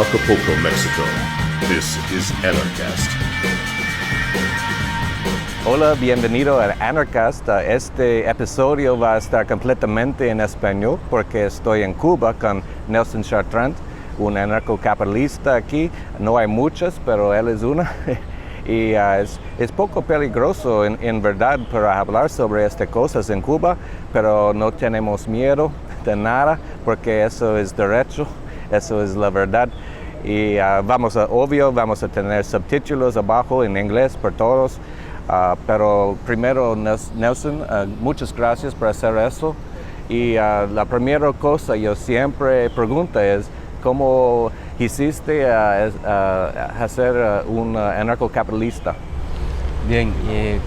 Acapulco, Mexico. This is Anarchast. Hola, bienvenido a Anarchast. Este episodio va a estar completamente en español porque estoy en Cuba con Nelson Chartrand, un anarcocapitalista aquí. No hay muchos, pero él es una. Y es poco peligroso en verdad para hablar sobre estas cosas en Cuba, pero no tenemos miedo de nada porque eso es derecho, eso es la verdad. Y vamos a tener subtítulos abajo en inglés por todos. Pero primero, Nelson, muchas gracias por hacer eso. Y la primera cosa yo siempre pregunto es, ¿cómo hiciste a ser un anarcocapitalista? Bien,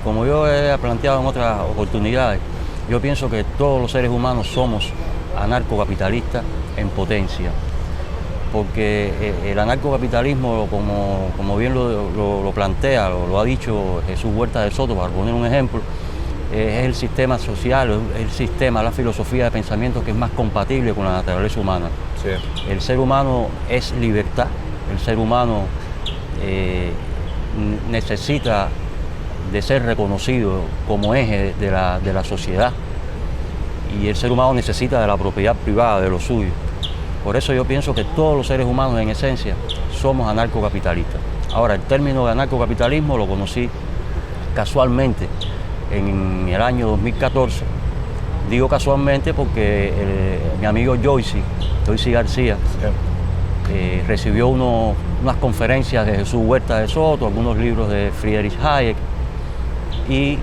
como yo he planteado en otras oportunidades, yo pienso que todos los seres humanos somos anarcocapitalistas en potencia. Porque el anarcocapitalismo, como bien lo plantea, lo ha dicho Jesús Huerta de Soto, para poner un ejemplo, es el sistema social, es el sistema, la filosofía de pensamiento que es más compatible con la naturaleza humana. Sí. El ser humano es libertad, el ser humano necesita de ser reconocido como eje de la sociedad, y el ser humano necesita de la propiedad privada, de lo suyo. Por eso yo pienso que todos los seres humanos en esencia somos anarcocapitalistas. Ahora, el término de anarcocapitalismo lo conocí casualmente en el año 2014. Digo casualmente porque mi amigo Joyce García, recibió unas conferencias de Jesús Huerta de Soto, algunos libros de Friedrich Hayek, y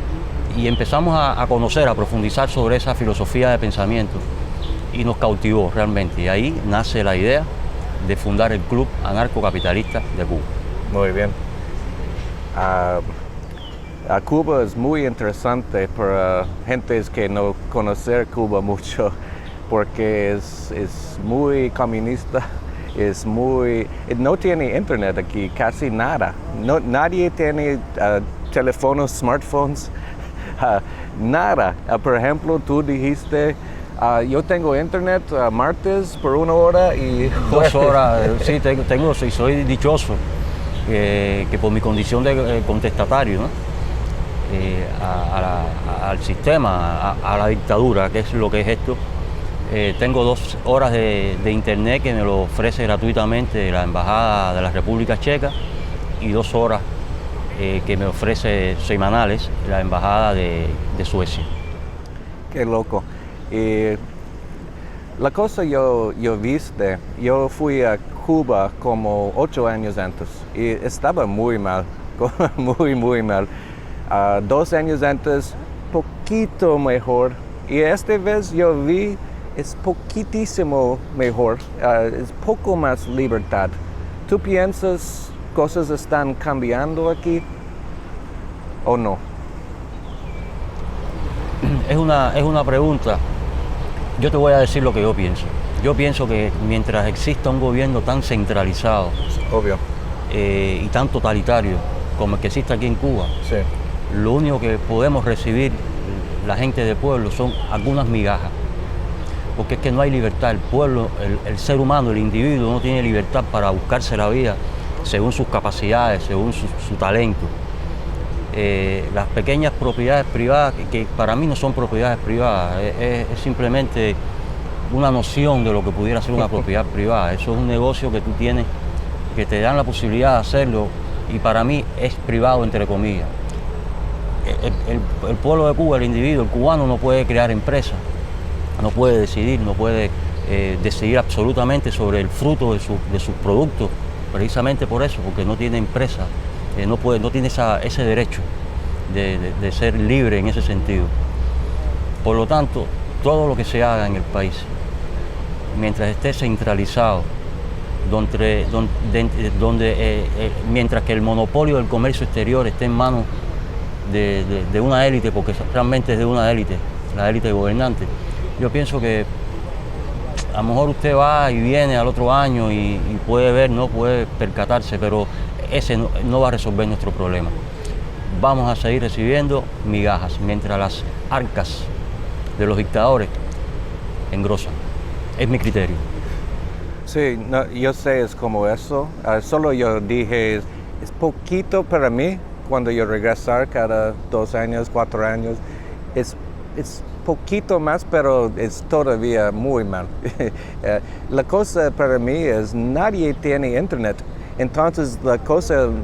empezamos a conocer, a profundizar sobre esa filosofía de pensamiento. Y nos cautivó realmente, y ahí nace la idea de fundar el Club Anarcocapitalista de Cuba. Muy bien. Cuba es muy interesante para gentes que no conocen Cuba mucho, porque es muy comunista, no tiene internet aquí, casi nada. Nadie tiene teléfonos, smartphones, nada. Por ejemplo, tú dijiste, yo tengo internet martes por 1 hora y 2 horas, sí, soy dichoso que por mi condición de contestatario, ¿no? Al sistema, a la dictadura, que es lo que es esto, tengo 2 horas de internet que me lo ofrece gratuitamente la Embajada de la República Checa, y 2 horas que me ofrece semanales la Embajada de Suecia. Qué loco. Y la cosa yo fui a Cuba como 8 años antes y estaba muy mal, muy mal. 2 años antes, poquito mejor, y esta vez yo vi es poquitísimo mejor, es poco más libertad. ¿Tú piensas cosas están cambiando aquí o no? Es una pregunta. Yo te voy a decir lo que yo pienso. Yo pienso que mientras exista un gobierno tan centralizado, obvio, y tan totalitario como el que existe aquí en Cuba, sí, lo único que podemos recibir la gente del pueblo son algunas migajas. Porque es que no hay libertad. El pueblo, el ser humano, el individuo no tiene libertad para buscarse la vida según sus capacidades, según su talento. Las pequeñas propiedades privadas, que para mí no son propiedades privadas, es simplemente una noción de lo que pudiera ser una propiedad privada. Eso es un negocio que tú tienes, que te dan la posibilidad de hacerlo, y para mí es privado, entre comillas. El pueblo de Cuba, el individuo, el cubano, no puede crear empresas, no puede decidir, no puede decidir absolutamente sobre el fruto de sus productos, precisamente por eso, porque no tiene empresa. No tiene ese derecho de ser libre en ese sentido. Por lo tanto, todo lo que se haga en el país, mientras esté centralizado, mientras que el monopolio del comercio exterior esté en manos de una élite, porque realmente es de una élite, la élite gobernante, yo pienso que a lo mejor usted va y viene al otro año y puede ver, no puede percatarse, pero ese no va a resolver nuestro problema. Vamos a seguir recibiendo migajas, mientras las arcas de los dictadores engrosan. Es mi criterio. Sí, no, yo sé, es como eso. Solo yo dije, es poquito para mí cuando yo regresar cada 2 años, 4 años. Es poquito más, pero es todavía muy mal. La cosa para mí es, nadie tiene internet. Entonces,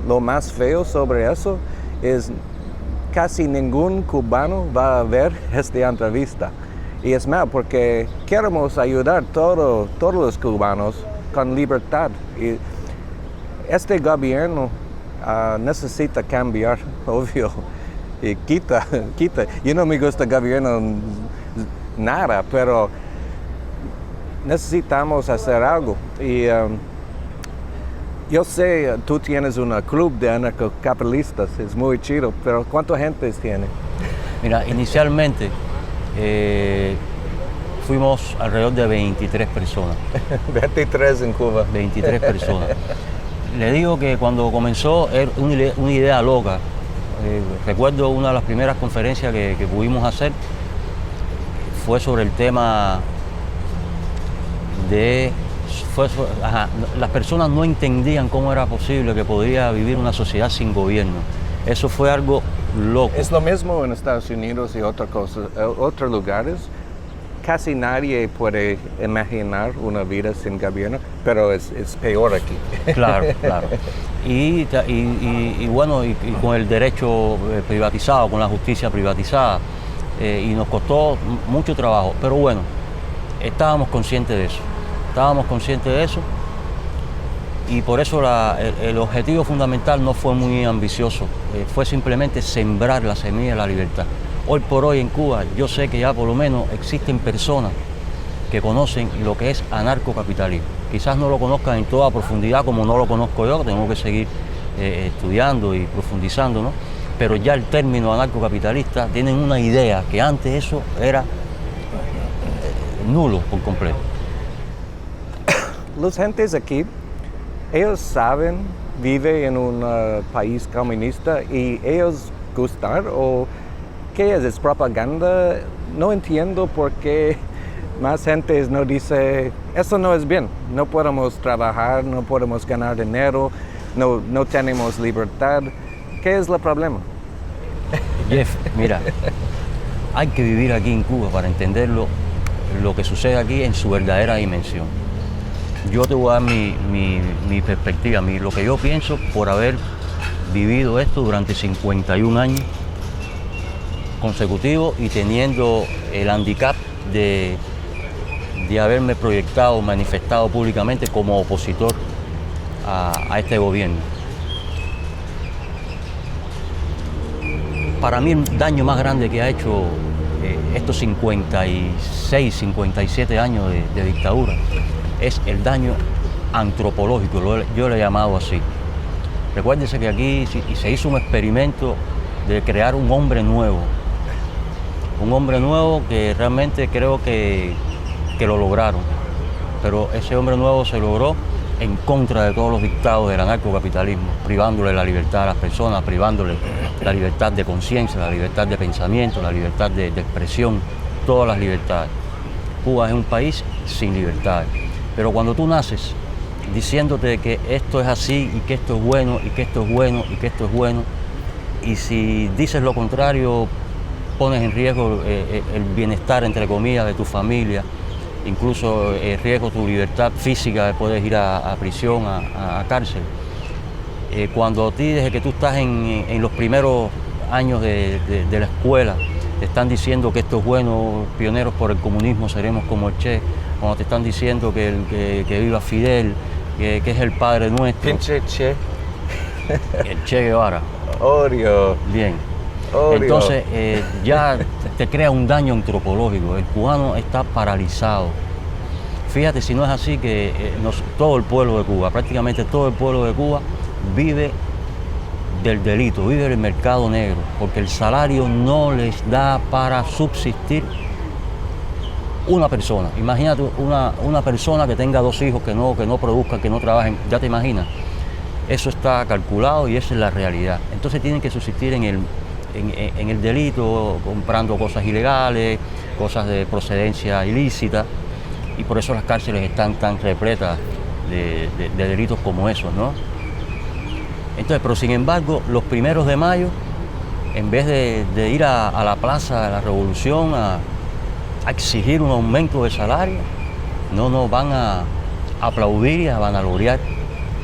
lo más feo sobre eso es casi ningún cubano va a ver esta entrevista. Y es mal porque queremos ayudar todos los cubanos con libertad. Y este gobierno necesita cambiar, obvio. Y quita. Yo no me gusta el gobierno nada, pero necesitamos hacer algo. Y yo sé, tú tienes un club de anarcocapitalistas, es muy chido, pero ¿cuánta gente tiene? Mira, inicialmente fuimos alrededor de 23 personas. 23 en Cuba. 23 personas. Le digo que cuando comenzó era una idea loca. Recuerdo una de las primeras conferencias que pudimos hacer fue sobre el tema de... las personas no entendían cómo era posible que podría vivir una sociedad sin gobierno. Eso fue algo loco. Es lo mismo en Estados Unidos y otros lugares. Casi nadie puede imaginar una vida sin gobierno, pero es peor aquí. Claro. Y bueno, y con el derecho privatizado, con la justicia privatizada, y nos costó mucho trabajo. Pero bueno, estábamos conscientes de eso. Y por eso el objetivo fundamental no fue muy ambicioso, fue simplemente sembrar la semilla de la libertad. Hoy por hoy en Cuba yo sé que ya por lo menos existen personas que conocen lo que es anarcocapitalismo. Quizás no lo conozcan en toda profundidad como no lo conozco yo, que tengo que seguir estudiando y profundizando, ¿no? Pero ya el término anarcocapitalista tienen una idea que antes eso era nulo por completo. Los gentes aquí, ellos saben, viven en un país comunista y ellos gustan o ¿qué es? ¿Es propaganda? No entiendo por qué más gente no dice, eso no es bien, no podemos trabajar, no podemos ganar dinero, no tenemos libertad. ¿Qué es el problema? Jeff, mira, hay que vivir aquí en Cuba para entender lo que sucede aquí en su verdadera dimensión. Yo te voy a dar mi perspectiva, lo que yo pienso por haber vivido esto durante 51 años consecutivos y teniendo el handicap de haberme proyectado, manifestado públicamente como opositor a este gobierno. Para mí el daño más grande que ha hecho estos 56, 57 años de dictadura es el daño antropológico, yo lo he llamado así. Recuérdense que aquí se hizo un experimento de crear un hombre nuevo que realmente creo que lo lograron, pero ese hombre nuevo se logró en contra de todos los dictados del anarcocapitalismo, privándole la libertad a las personas, privándole la libertad de conciencia, la libertad de pensamiento, la libertad de expresión, todas las libertades. Cuba es un país sin libertades, pero cuando tú naces diciéndote que esto es así y que esto es bueno y que esto es bueno y que esto es bueno, y si dices lo contrario pones en riesgo el bienestar, entre comillas, de tu familia, incluso en riesgo tu libertad física, puedes ir a prisión, a cárcel. Cuando a ti, desde que tú estás en los primeros años de la escuela, te están diciendo que esto es bueno, pioneros por el comunismo seremos como el Che, cuando te están diciendo que viva Fidel, que es el padre nuestro. Pinche Che. El Che Guevara. Odio. Bien. Odio. Entonces ya te crea un daño antropológico. El cubano está paralizado. Fíjate si no es así que todo el pueblo de Cuba, prácticamente todo el pueblo de Cuba vive del delito, vive del mercado negro, porque el salario no les da para subsistir una persona. Imagínate una persona que tenga 2 hijos, que no produzcan, que no trabajen, ya te imaginas. Eso está calculado y esa es la realidad. Entonces tienen que subsistir en el delito, comprando cosas ilegales, cosas de procedencia ilícita, y por eso las cárceles están tan repletas de delitos como esos, ¿no? Entonces, pero sin embargo, los 1 de mayo, en vez de ir a la Plaza de la Revolución a exigir un aumento de salario, no van a aplaudir y a vanagloriar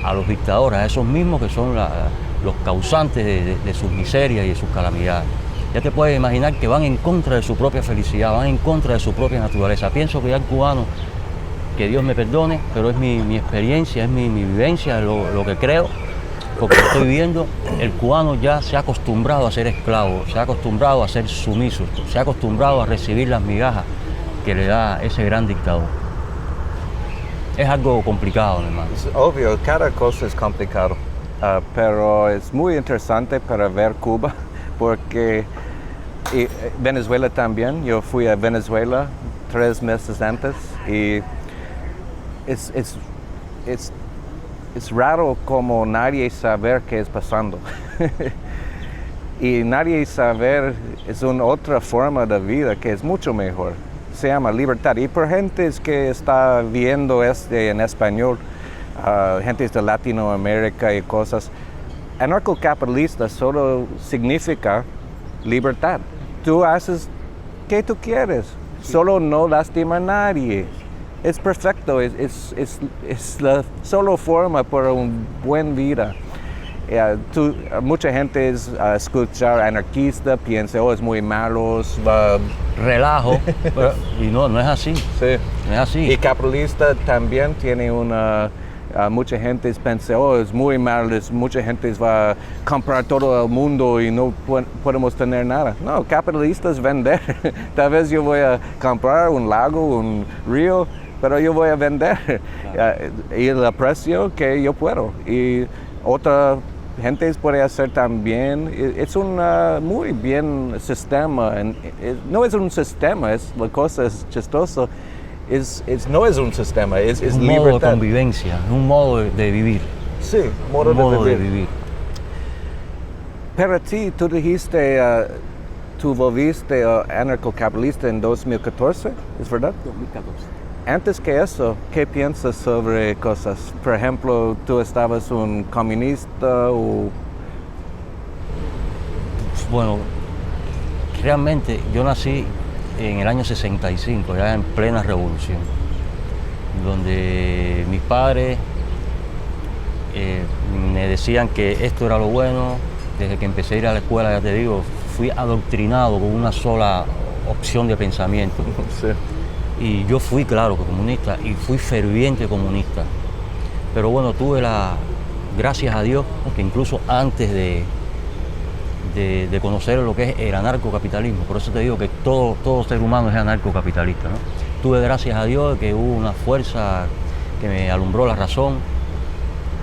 a los dictadores, a esos mismos que son los causantes de sus miserias y de sus calamidades. Ya te puedes imaginar que van en contra de su propia felicidad, van en contra de su propia naturaleza. Pienso que ya el cubano, que Dios me perdone, pero es mi experiencia, es mi vivencia, es lo que creo, porque lo estoy viendo, el cubano ya se ha acostumbrado a ser esclavo, se ha acostumbrado a ser sumiso, se ha acostumbrado a recibir las migajas que le da ese gran dictador. Es algo complicado, mi hermano. Es obvio, cada cosa es complicado, pero es muy interesante para ver Cuba, porque y Venezuela también. Yo fui a Venezuela 3 meses antes y es raro como nadie saber qué es pasando. Y nadie saber es una otra forma de vida que es mucho mejor. Se llama libertad. Y por gente que está viendo en español, gente de Latinoamérica y cosas, anarcocapitalista solo significa libertad. Tú haces que tú quieres, solo no lastima a nadie. Es perfecto, es la sola forma para una buena vida. Mucha gente escuchar anarquista, piensa, es muy malo, Relajo, pero, y no es así. Sí. No es así. Y capitalista también tiene mucha gente piensa, es muy malo, mucha gente va a comprar todo el mundo y no podemos tener nada. No, capitalista es vender. Tal vez yo voy a comprar un lago, un río, pero yo voy a vender y el precio que yo puedo. Y otra gente puede hacer también. Es un muy bien sistema. No es un sistema, la cosa es chistosa. No es un sistema, es un libertad. modo de convivencia, un modo de vivir. Sí, un modo de vivir. Pero tú dijiste, tú volviste anarcocapitalista en 2014, ¿es verdad? 2014. Antes que eso, ¿qué piensas sobre cosas? Por ejemplo, ¿tú estabas un comunista o...? Bueno, realmente yo nací en el año 65, ya en plena revolución, donde mis padres me decían que esto era lo bueno. Desde que empecé a ir a la escuela, ya te digo, fui adoctrinado con una sola opción de pensamiento. Sí. Y yo fui, claro, comunista, y fui ferviente comunista. Pero bueno, tuve gracias a Dios, que incluso antes de conocer lo que es el anarcocapitalismo, por eso te digo que todo ser humano es anarcocapitalista, ¿no? Tuve, gracias a Dios, que hubo una fuerza que me alumbró la razón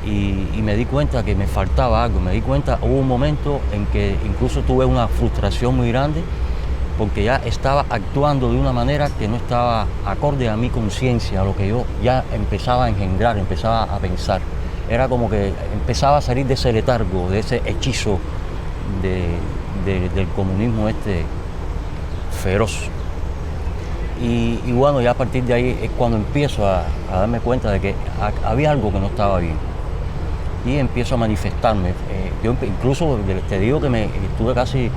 y me di cuenta que me faltaba algo. Me di cuenta, hubo un momento en que incluso tuve una frustración muy grande, porque ya estaba actuando de una manera que no estaba acorde a mi conciencia, a lo que yo ya empezaba a engendrar, empezaba a pensar. Era como que empezaba a salir de ese letargo, de ese hechizo del comunismo feroz. Y bueno, ya a partir de ahí es cuando empiezo a darme cuenta de que había algo que no estaba bien. Y empiezo a manifestarme. Yo incluso te digo que estuve casi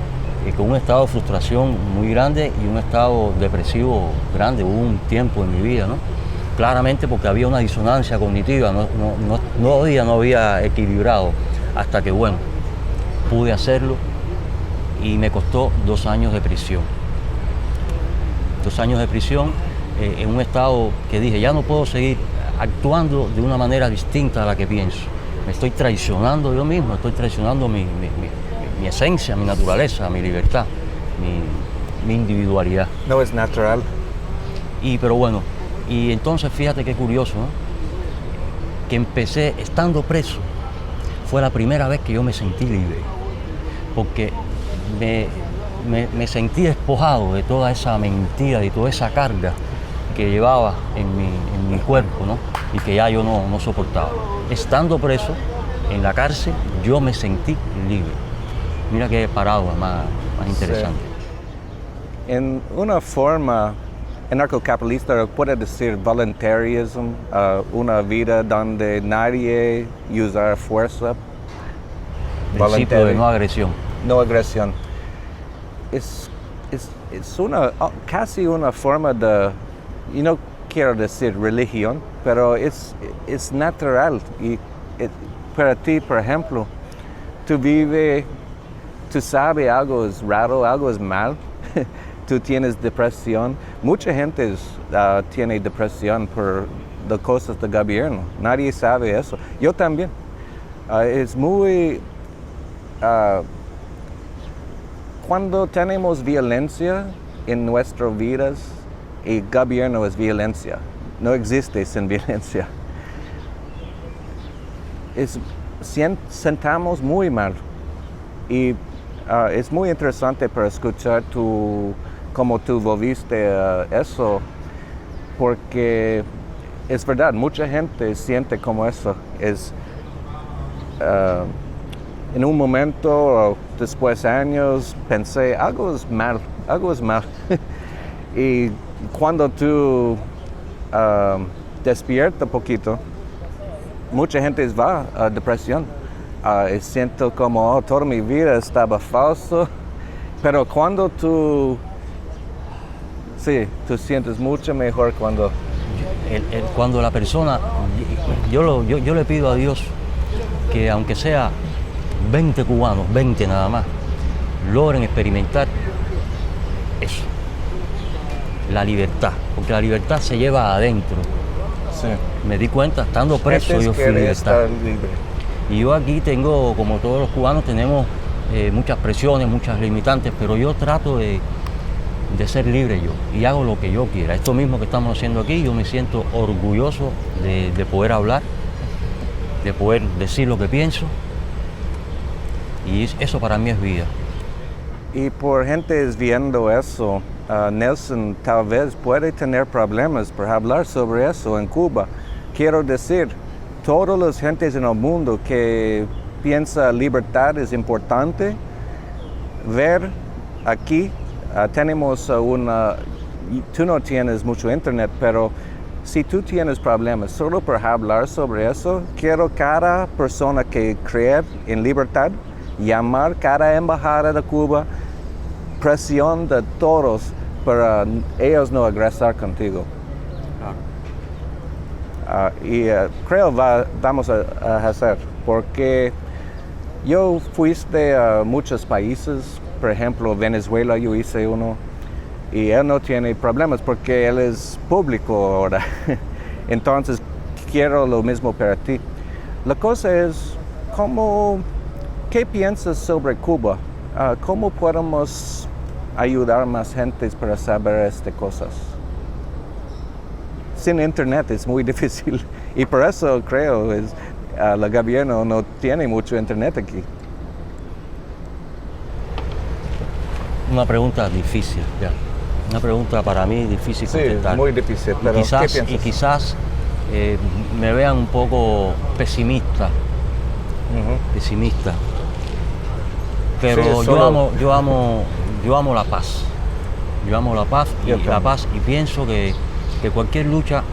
con un estado de frustración muy grande y un estado depresivo grande. Hubo un tiempo en mi vida, ¿no? Claramente porque había una disonancia cognitiva, no había equilibrado, hasta que, bueno, pude hacerlo y me costó 2 años de prisión. 2 años de prisión en un estado que dije, ya no puedo seguir actuando de una manera distinta a la que pienso. Me estoy traicionando yo mismo, estoy traicionando mi esencia, mi naturaleza, mi libertad, mi individualidad. No es natural. Pero bueno, y entonces fíjate qué curioso, ¿no? Que empecé estando preso. Fue la primera vez que yo me sentí libre, porque me sentí despojado de toda esa mentira y toda esa carga que llevaba en mi cuerpo, ¿no? Y que ya yo no soportaba. Estando preso en la cárcel, yo me sentí libre. Mira qué paradoja más interesante. Sí. En una forma, anarcocapitalista puede decir voluntarism, una vida donde nadie usa fuerza. Principio de no agresión. No agresión. Es casi una forma de, y no quiero decir religión, pero es natural. Y para ti, por ejemplo, tú sabes algo es raro, algo es mal. Tú tienes depresión. Mucha gente tiene depresión por las cosas del gobierno. Nadie sabe eso. Yo también. Es muy... cuando tenemos violencia en nuestras vidas, el gobierno es violencia. No existe sin violencia. Sentamos muy mal. Y es muy interesante para escuchar cómo tú volviste a eso, porque es verdad, mucha gente siente como eso. En un momento, o después de años, pensé, algo es mal. Y cuando tú despiertas un poquito, mucha gente va a depresión. Y siento como toda mi vida estaba falso, pero cuando tú sientes mucho mejor cuando... Cuando la persona, yo le pido a Dios que aunque sea 20 cubanos, 20 nada más, logren experimentar eso, la libertad, porque la libertad se lleva adentro. Sí. Me di cuenta, estando preso, yo fui libertad. Y yo aquí tengo, como todos los cubanos, tenemos muchas presiones, muchas limitantes, pero yo trato de ser libre yo y hago lo que yo quiera. Esto mismo que estamos haciendo aquí, yo me siento orgulloso de poder hablar, de poder decir lo que pienso, y eso para mí es vida. Y por gente viendo eso, Nelson tal vez puede tener problemas para hablar sobre eso en Cuba. Quiero decir, todas las gentes en el mundo que piensa libertad es importante, ver aquí, tenemos tú no tienes mucho internet, pero si tú tienes problemas solo para hablar sobre eso, quiero cada persona que cree en libertad, llamar cada embajada de Cuba, presión de todos para ellos no agresar contigo. Creo vamos a hacer, porque yo fuiste a muchos países, por ejemplo Venezuela, yo hice uno, y él no tiene problemas porque él es público ahora. Entonces quiero lo mismo para ti. La cosa es, ¿qué piensas sobre Cuba? ¿Cómo podemos ayudar más gente para saber estas cosas? Sin internet es muy difícil y por eso creo el gobierno no tiene mucho internet aquí. Una pregunta difícil, ya. Una pregunta para mí difícil contestar. Sí, muy difícil, pero ¿qué piensas? Y quizás me vean un poco pesimista. Pesimista. Pero sí, yo amo la paz. Yo amo la paz y pienso que cualquier lucha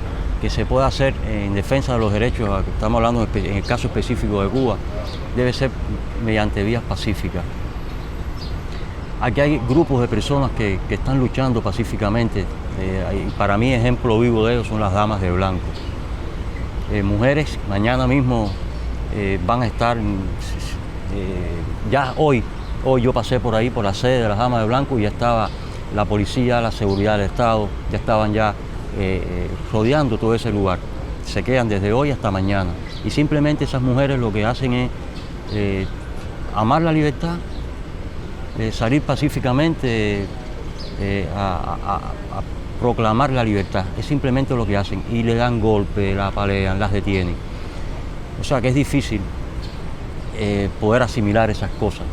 que se pueda hacer en defensa de los derechos, estamos hablando en el caso específico de Cuba, debe ser mediante vías pacíficas. Aquí hay grupos de personas que están luchando pacíficamente. Para mí, ejemplo vivo de ellos son las damas de blanco. Mujeres, mañana mismo van a estar, ya hoy yo pasé por ahí, por la sede de las damas de blanco, y ya estaba la policía, la seguridad del Estado, ya estaban rodeando todo ese lugar. Se quedan desde hoy hasta mañana. Y simplemente esas mujeres lo que hacen es amar la libertad, salir pacíficamente a proclamar la libertad. Es simplemente lo que hacen. Y le dan golpes, la apalean, las detienen. O sea que es difícil poder asimilar esas cosas.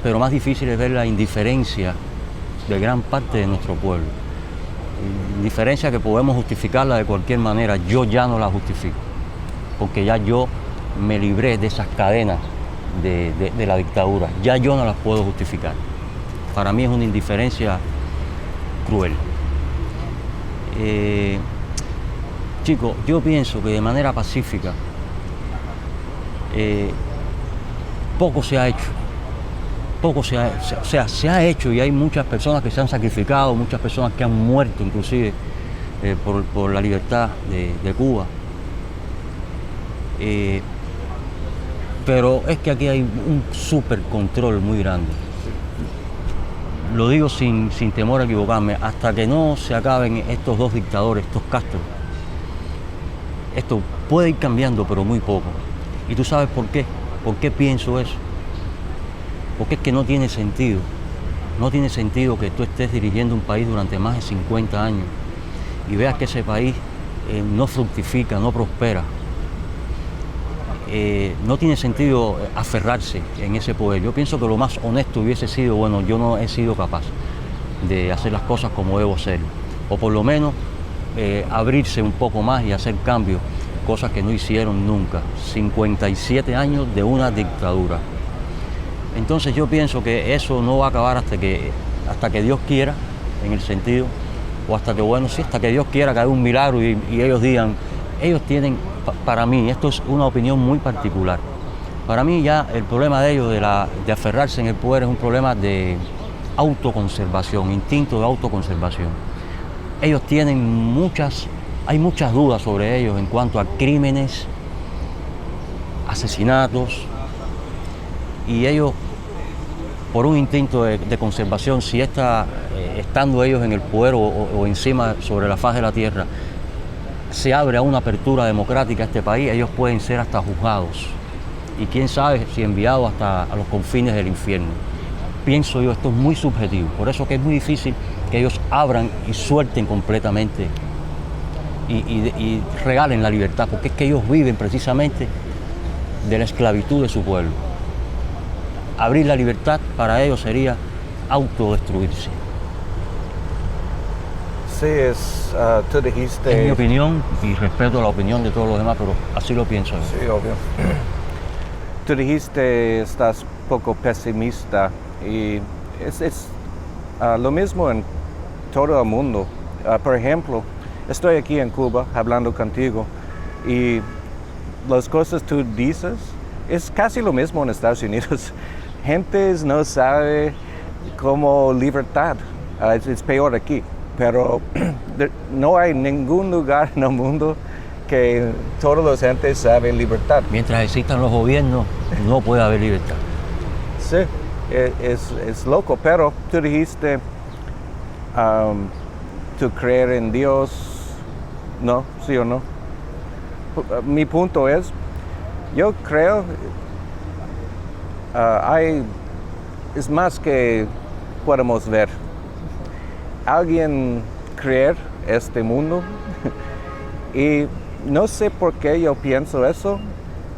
Pero más difícil es ver la indiferencia de gran parte de nuestro pueblo. Indiferencia que podemos justificarla de cualquier manera. Yo ya no la justifico. Porque ya yo me libré de esas cadenas de la dictadura. Ya yo no las puedo justificar. Para mí es una indiferencia cruel. Chicos, yo pienso que de manera pacífica poco se ha hecho. Se ha hecho y hay muchas personas que se han sacrificado, muchas personas que han muerto inclusive por la libertad de Cuba. Pero es que aquí hay un súper control muy grande. Lo digo sin temor a equivocarme, hasta que no se acaben estos dos dictadores, estos Castro, esto puede ir cambiando, pero muy poco. ¿Y tú sabes por qué? ¿Por qué pienso eso? Porque es que no tiene sentido. No tiene sentido que tú estés dirigiendo un país durante más de 50 años y veas que ese país no fructifica, no prospera. No tiene sentido aferrarse en ese poder. Yo pienso que lo más honesto hubiese sido, bueno, yo no he sido capaz de hacer las cosas como debo hacerlo, o por lo menos abrirse un poco más y hacer cambios, cosas que no hicieron nunca. 57 años de una dictadura. Entonces yo pienso que eso no va a acabar hasta que Dios quiera, en el sentido, o hasta que Dios quiera que haga un milagro y ellos digan, ellos tienen, para mí, esto es una opinión muy particular, para mí ya el problema de ellos de aferrarse en el poder es un problema de autoconservación, instinto de autoconservación. Ellos tienen hay muchas dudas sobre ellos en cuanto a crímenes, asesinatos, y ellos, por un instinto de conservación, si estando ellos en el poder o encima sobre la faz de la tierra, se abre a una apertura democrática a este país, ellos pueden ser hasta juzgados y quién sabe si enviados hasta a los confines del infierno. Pienso yo, esto es muy subjetivo, por eso que es muy difícil que ellos abran y suelten completamente y regalen la libertad, porque es que ellos viven precisamente de la esclavitud de su pueblo. Abrir la libertad para ellos sería autodestruirse. Sí, tú dijiste... Es mi opinión y respeto la opinión de todos los demás, pero así lo pienso yo. Sí, obvio. Tú dijiste estás poco pesimista y es lo mismo en todo el mundo. Por ejemplo, estoy aquí en Cuba hablando contigo y las cosas tú dices es casi lo mismo en Estados Unidos. Gente no sabe cómo libertad, es peor aquí. Pero no hay ningún lugar en el mundo que toda la gente sabe libertad. Mientras existan los gobiernos, no puede haber libertad. Sí, es loco, pero tú dijiste, tú creer en Dios, ¿no? ¿Sí o no? Mi punto es, yo creo, es más que podemos ver. Alguien creer este mundo y no sé por qué yo pienso eso,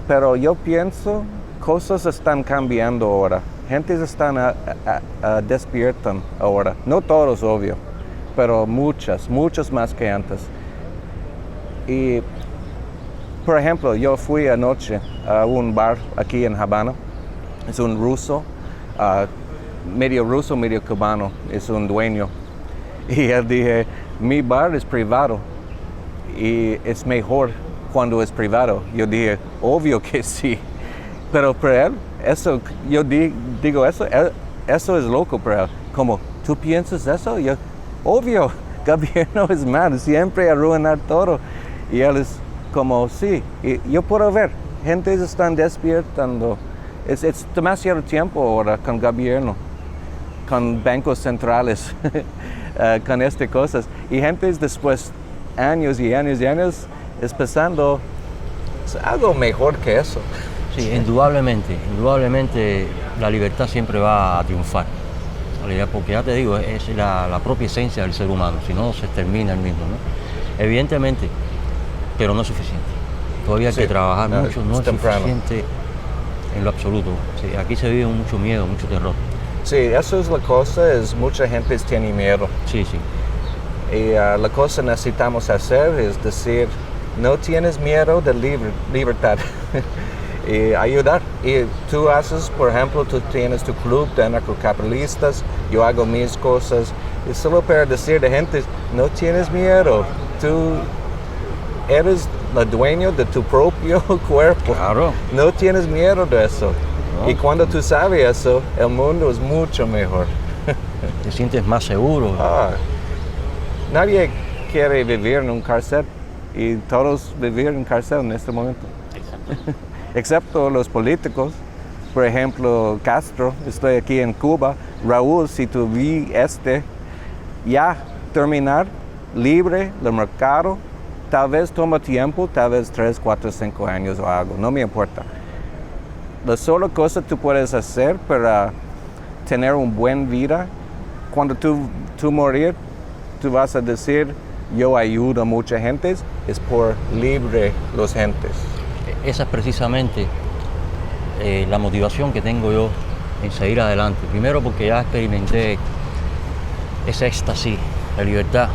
pero yo pienso cosas están cambiando ahora, gente están despiertan ahora, no todos obvio, pero muchas más que antes. Y por ejemplo, yo fui anoche a un bar aquí en Habana, es un ruso, medio cubano, es un dueño. Y él dije, mi bar es privado y es mejor cuando es privado. Yo dije, obvio que sí. Pero para él, eso, yo digo eso es loco para él. Como, ¿tú piensas eso? Yo, obvio, gobierno es mal, siempre arruinar todo. Y él es como, sí. Y yo puedo ver, gente están despertando. Es demasiado tiempo ahora con gobierno, con bancos centrales. Con estas cosas y gente después años y años es pensando algo mejor que eso. Sí, indudablemente la libertad siempre va a triunfar, porque ya te digo, es la propia esencia del ser humano, si no se extermina el mismo, ¿no? Evidentemente, pero no es suficiente, todavía hay que trabajar mucho, no es suficiente en lo absoluto. Sí, aquí se vive mucho miedo, mucho terror. Sí, eso es la cosa, mucha gente tiene miedo. Sí. Y la cosa que necesitamos hacer es decir, no tienes miedo de libertad. y ayudar. Y tú haces, por ejemplo, tú tienes tu club de anarcocapitalistas, yo hago mis cosas, y solo para decir de gente, no tienes miedo, tú eres el dueño de tu propio cuerpo. Claro. No tienes miedo de eso. No. Y cuando tú sabes eso, el mundo es mucho mejor. Te sientes más seguro. Nadie quiere vivir en un cárcel y todos vivir en cárcel en este momento. Excepto los políticos. Por ejemplo, Castro, estoy aquí en Cuba. Raúl, si tú vi ya terminar libre del mercado, tal vez toma tiempo, tal vez 3, 4, 5 años o algo, no me importa. La sola cosa que tú puedes hacer para tener una buena vida, cuando tú morir, tú vas a decir, yo ayudo a mucha gente, es por libre los gentes. Esa es precisamente la motivación que tengo yo en seguir adelante. Primero porque ya experimenté ese éxtasis de libertad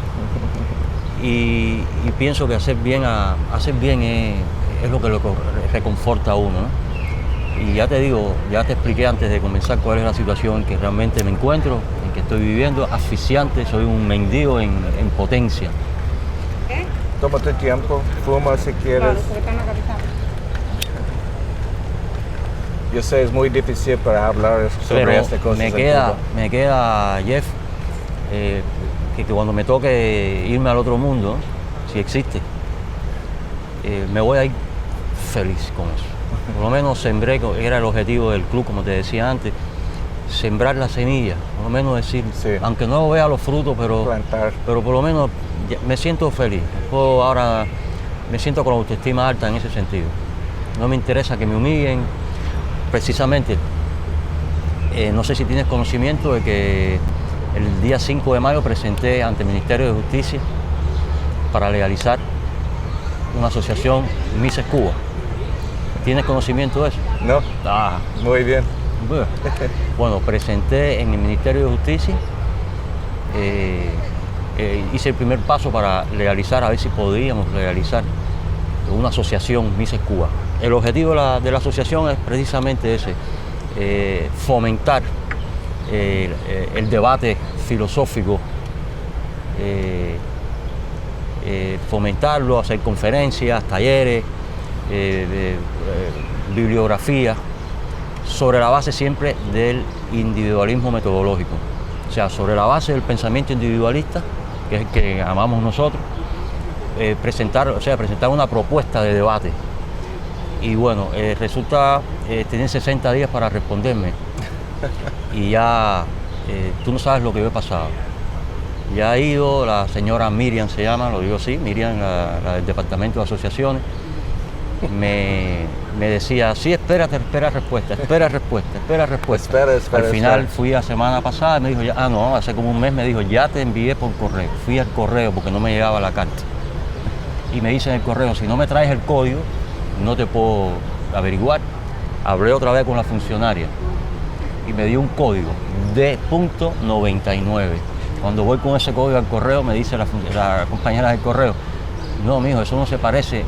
y pienso que hacer bien es lo que lo reconforta a uno, ¿no? Y ya te digo, ya te expliqué antes de comenzar cuál es la situación en que realmente me encuentro, en que estoy viviendo, asfixiante, soy un mendigo en potencia. ¿Qué? Toma tu tiempo, fuma si quieres. Claro, porque está en la capital. Yo sé, es muy difícil para hablar sobre Pero estas cosas. me queda, Jeff, que cuando me toque irme al otro mundo, si existe, me voy a ir feliz con eso. Por lo menos sembré, era el objetivo del club, como te decía antes, sembrar la semilla, por lo menos decir, Sí. aunque no vea los frutos, Plantar. pero por lo menos me siento feliz. Ahora me siento con la autoestima alta en ese sentido. No me interesa que me humillen. Precisamente, no sé si tienes conocimiento de que el día 5 de mayo presenté ante el Ministerio de Justicia para legalizar una asociación Mises Cuba. ¿Tienes conocimiento de eso? No, Ah, muy bien. bueno, presenté en el Ministerio de Justicia, hice el primer paso para legalizar, a ver si podíamos legalizar una asociación Mises Cuba. El objetivo de la asociación es precisamente ese, fomentar el debate filosófico, fomentarlo, hacer conferencias, talleres, bibliografía, sobre la base siempre del individualismo metodológico. O sea, sobre la base del pensamiento individualista, que es el que amamos nosotros, presentar una propuesta de debate. Y bueno, resulta tener 60 días para responderme. Y ya, tú no sabes lo que yo he pasado. Ya ha ido la señora Miriam, se llama, lo digo así, Miriam, la del Departamento de Asociaciones, me decía, sí, espera respuesta. Espera, Al final espera. fui la semana pasada y me dijo, hace como un mes me dijo, ya te envié por correo. Fui al correo porque no me llegaba la carta. Y me dice en el correo, si no me traes el código, no te puedo averiguar. Hablé otra vez con la funcionaria y me dio un código de .99. Cuando voy con ese código al correo, me dice la compañera del correo, no, mijo, eso no se parece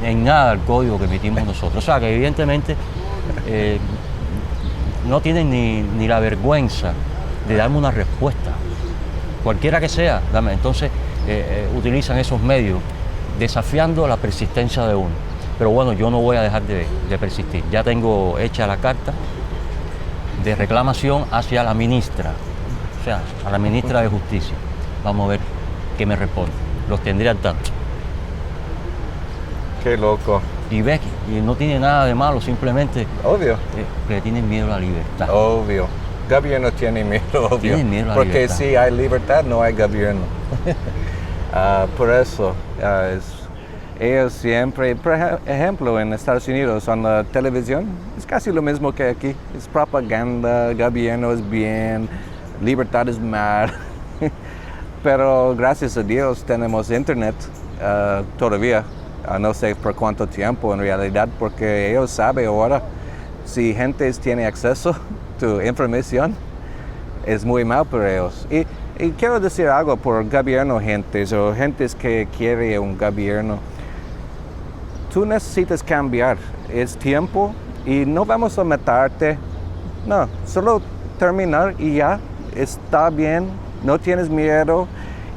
en nada al código que emitimos nosotros. O sea, que evidentemente no tienen ni la vergüenza de darme una respuesta, cualquiera que sea. Entonces utilizan esos medios desafiando la persistencia de uno. Pero bueno, yo no voy a dejar de persistir. Ya tengo hecha la carta de reclamación hacia la ministra, o sea, a la ministra de Justicia. Vamos a ver qué me responde. Los tendré al tanto. Qué loco. Y ves, y no tiene nada de malo, simplemente Obvio. que le tienen miedo a la libertad. Obvio. Gobierno tiene miedo, obvio. Tiene miedo a la Porque libertad. si hay libertad, no hay gobierno. Por eso, ellos siempre, por ejemplo, en Estados Unidos, en la televisión, es casi lo mismo que aquí. Es propaganda, gobierno es bien, libertad es mal. Pero gracias a Dios tenemos internet todavía. No sé por cuánto tiempo en realidad, porque ellos saben ahora si gente tiene acceso a tu información, es muy mal para ellos. Y quiero decir algo por gobierno, gentes, o gentes que quieren un gobierno. tú necesitas cambiar, es tiempo y no vamos a matarte, no, solo terminar y ya, está bien, no tienes miedo.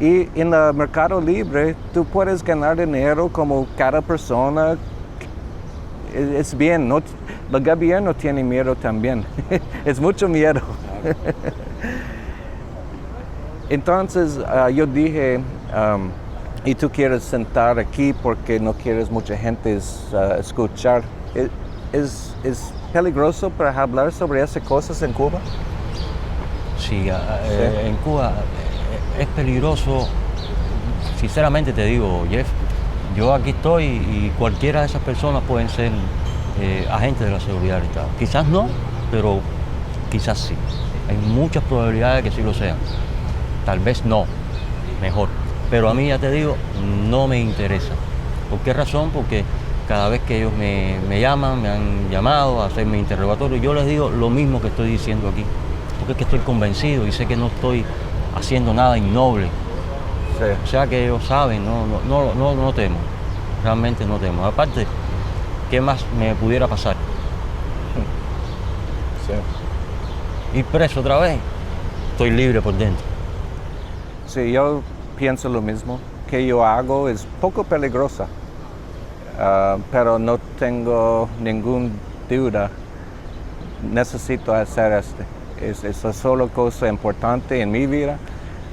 Y en el mercado libre tú puedes ganar dinero como cada persona. Es bien, no, el gobierno tiene miedo también, es mucho miedo. Entonces yo dije, y tú quieres sentar aquí porque no quieres mucha gente escuchar. ¿Es peligroso para hablar sobre esas cosas en Cuba? Sí, en Cuba es peligroso, sinceramente te digo, Jeff, yo aquí estoy y cualquiera de esas personas pueden ser agentes de la seguridad del Estado. Quizás no, pero quizás sí. Hay muchas probabilidades de que sí lo sean. Tal vez no, mejor. Pero a mí, ya te digo, no me interesa. ¿Por qué razón? Porque cada vez que ellos me llaman, me han llamado a hacer mi interrogatorio, yo les digo lo mismo que estoy diciendo aquí. Porque es que estoy convencido y sé que no estoy haciendo nada innoble. Sí. O sea que ellos saben, no temo. Realmente no temo. Aparte, ¿qué más me pudiera pasar? Sí. Ir preso otra vez. Estoy libre por dentro. Sí, yo pienso lo mismo. Que yo hago es poco peligrosa, pero no tengo ninguna duda. Necesito hacer Es la sola cosa importante en mi vida.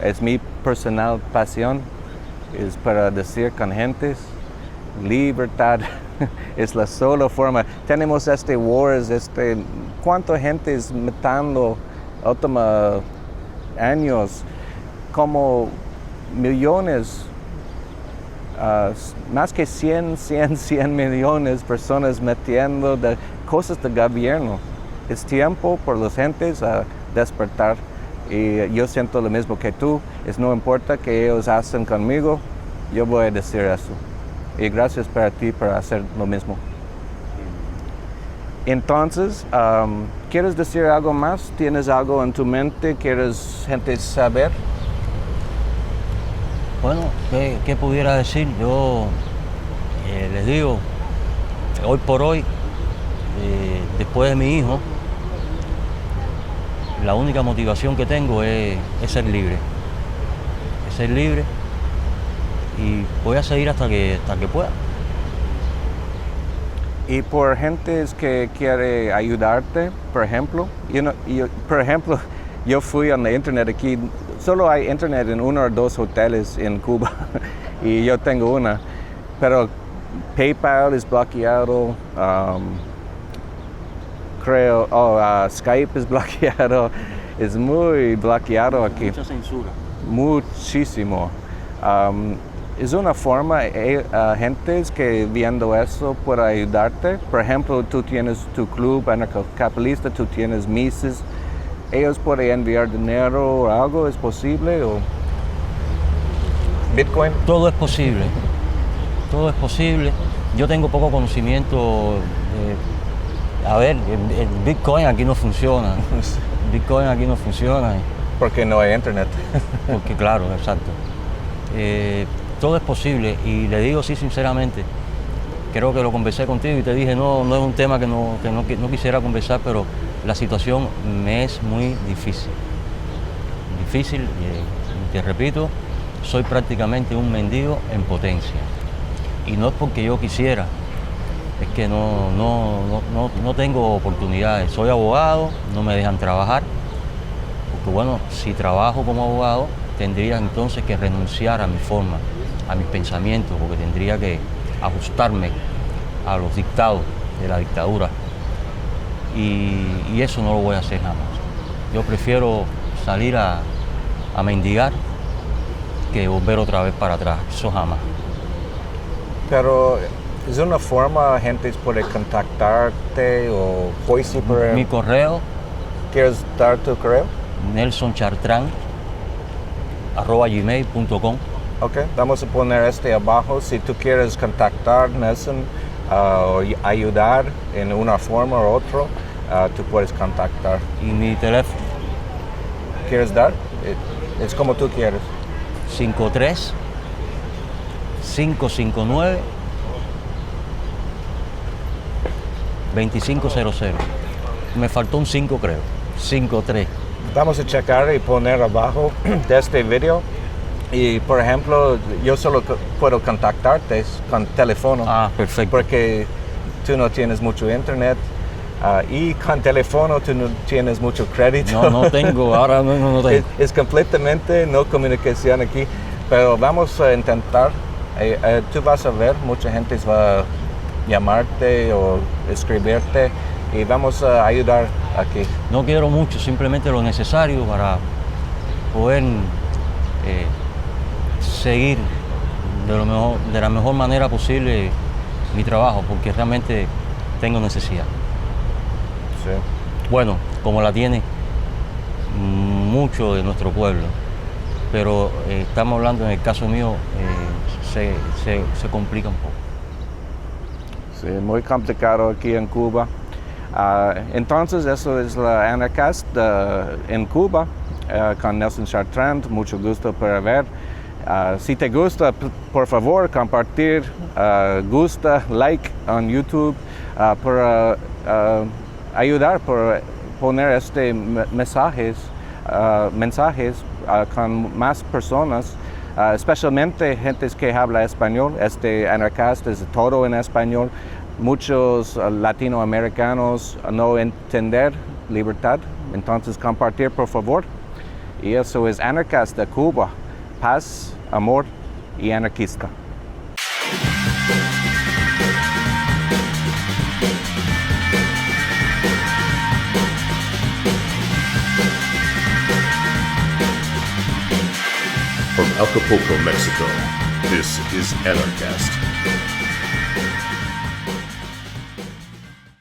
Es mi personal pasión. Es para decir con gentes, libertad. Es la sola forma. Tenemos wars, cuánta gente es matando últimos años, como millones, más que 100 millones de personas metiendo de cosas del gobierno. Es tiempo por las gentes a despertar y yo siento lo mismo que tú. No importa que ellos hacen conmigo, yo voy a decir eso. Y gracias para ti por hacer lo mismo. Entonces, ¿quieres decir algo más? ¿Tienes algo en tu mente? ¿Quieres gente saber? Bueno, ¿qué pudiera decir? Yo les digo, hoy por hoy, después de mi hijo, la única motivación que tengo es ser libre. Es ser libre y voy a seguir hasta que pueda. Y por gente que quiere ayudarte, por ejemplo, yo fui a la internet aquí, solo hay internet en 1 o 2 hoteles en Cuba y yo tengo una, pero PayPal es bloqueado, creo, Skype es bloqueado, es muy bloqueado aquí. Mucha censura. Muchísimo. Es una forma, gentes que viendo eso puede ayudarte. Por ejemplo, tú tienes tu club anarcocapitalista, tú tienes Mises, ellos pueden enviar dinero o algo, ¿es posible? ¿O Bitcoin? Todo es posible, todo es posible. Yo tengo poco conocimiento. A ver, el Bitcoin aquí no funciona. Bitcoin aquí no funciona. Porque no hay internet. Porque claro, exacto. Todo es posible y le digo sí sinceramente, creo que lo conversé contigo y te dije no es un tema que no quisiera conversar, pero la situación me es muy difícil. Difícil, y te repito, soy prácticamente un mendigo en potencia. Y no es porque yo quisiera, es que no tengo oportunidades. Soy abogado, no me dejan trabajar, porque bueno, si trabajo como abogado, tendría entonces que renunciar a mi forma, a mis pensamientos, porque tendría que ajustarme a los dictados de la dictadura. Y eso no lo voy a hacer jamás. Yo prefiero salir a mendigar que volver otra vez para atrás, eso jamás. Pero es una forma, gente puede contactarte o voice por... Mi correo, ¿Quieres dar tu correo? nelsonchartran@gmail.com. Ok, vamos a poner abajo. Si tú quieres contactar Nelson o ayudar en una forma u otra, tú puedes contactar. Y mi teléfono, ¿Quieres dar? Es como tú quieres. 53 559 2500. Me faltó un 5 creo, 53. Vamos a checar y poner abajo de este video. Y por ejemplo, yo solo puedo contactarte con teléfono. Ah, perfecto. Porque tú no tienes mucho internet. Y con teléfono tú no tienes mucho crédito. No tengo, ahora no tengo. Es completamente no comunicación aquí. Pero vamos a intentar. Tú vas a ver, mucha gente va a llamarte o escribirte. Y vamos a ayudar aquí. No quiero mucho, simplemente lo necesario para poder seguir de la mejor manera posible mi trabajo, porque realmente tengo necesidad. Sí. Bueno, como la tiene mucho de nuestro pueblo, pero estamos hablando, en el caso mío, se complica un poco. Sí, muy complicado aquí en Cuba. Entonces, eso es la Anarcast en Cuba, con Nelson Chartrand. Mucho gusto por ver. Si te gusta, por favor, compartir, gusta, like en YouTube, por ayudar, por poner mensajes con más personas, especialmente gentes que habla español. Anarcast es todo en español. Muchos latinoamericanos no entender libertad, entonces compartir por favor. Y eso es Anarcast de Cuba, paz, amor y anarquista. From Acapulco, Mexico, this is Anarcast.